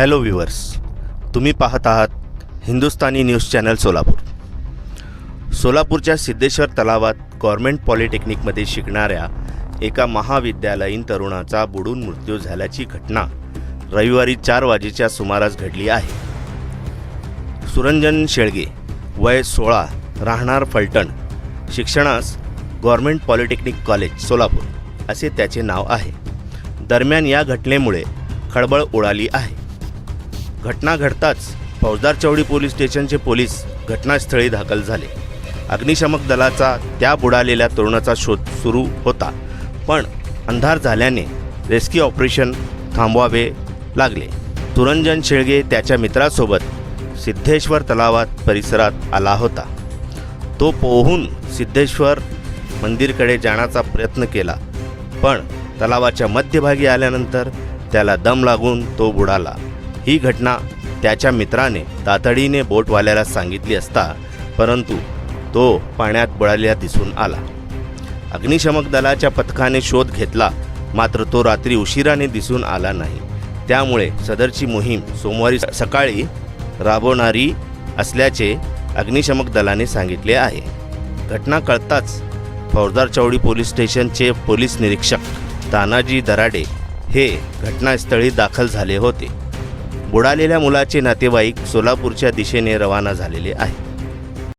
Hello viewers, तुम्ही पाहत आहात हिंदुस्तानी न्यूज चॅनल सोलापूर. सोलापूरच्या सिद्धेश्वर तलावात गव्हर्नमेंट पॉलिटेक्निकमध्ये शिकणाऱ्या एका महाविद्यालयीन तरुणाचा बुडून मृत्यू झाल्याची घटना रविवारी 4 वाजेच्या सुमारास घडली आहे. सुरंजन शेळगे, वय 16, राहणार फलटण, शिक्षणास गव्हर्नमेंट पॉलिटेक्निक कॉलेज सोलापूर असे त्याचे नाव आहे. दरम्यान या घटनेमुळे खळबळ उडाली आहे. घटना घडताच फौजदार चौडी पोलीस स्टेशनचे पोलीस घटनास्थळी दाखल झाले. अग्निशमक दलाचा त्या बुडालेल्या तरुणाचा शोध सुरू होता, पण अंधार झाल्याने रेस्क्यू ऑपरेशन थांबवावे लागले. सुरंजन शेळगे त्याच्या मित्रासोबत सिद्धेश्वर तलावात परिसरात आला होता. तो पोहून सिद्धेश्वर मंदिरकडे जाण्याचा प्रयत्न केला, पण तलावाच्या मध्यभागी आल्यानंतर त्याला दम लागून तो बुडाला. ही घटना त्याच्या मित्राने तातडीने बोटवाल्याला सांगितली असता, परंतु तो पाण्यात बुडालेला दिसून आला. अग्निशमक दलाच्या पथकाने शोध घेतला, मात्र तो रात्री उशिराने दिसून आला नाही. त्यामुळे सदरची मोहीम सोमवारी सकाळी राबवणारी असल्याचे अग्निशमक दलाने सांगितले आहे. घटना कळताच फौजदार चौडी पोलीस स्टेशनचे पोलीस निरीक्षक तानाजी दराडे हे घटनास्थळी दाखल झाले होते. बुडालेल्या मुलाचे नातेवाईक सोलापूरच्या दिशेने रवाना झालेले आहे.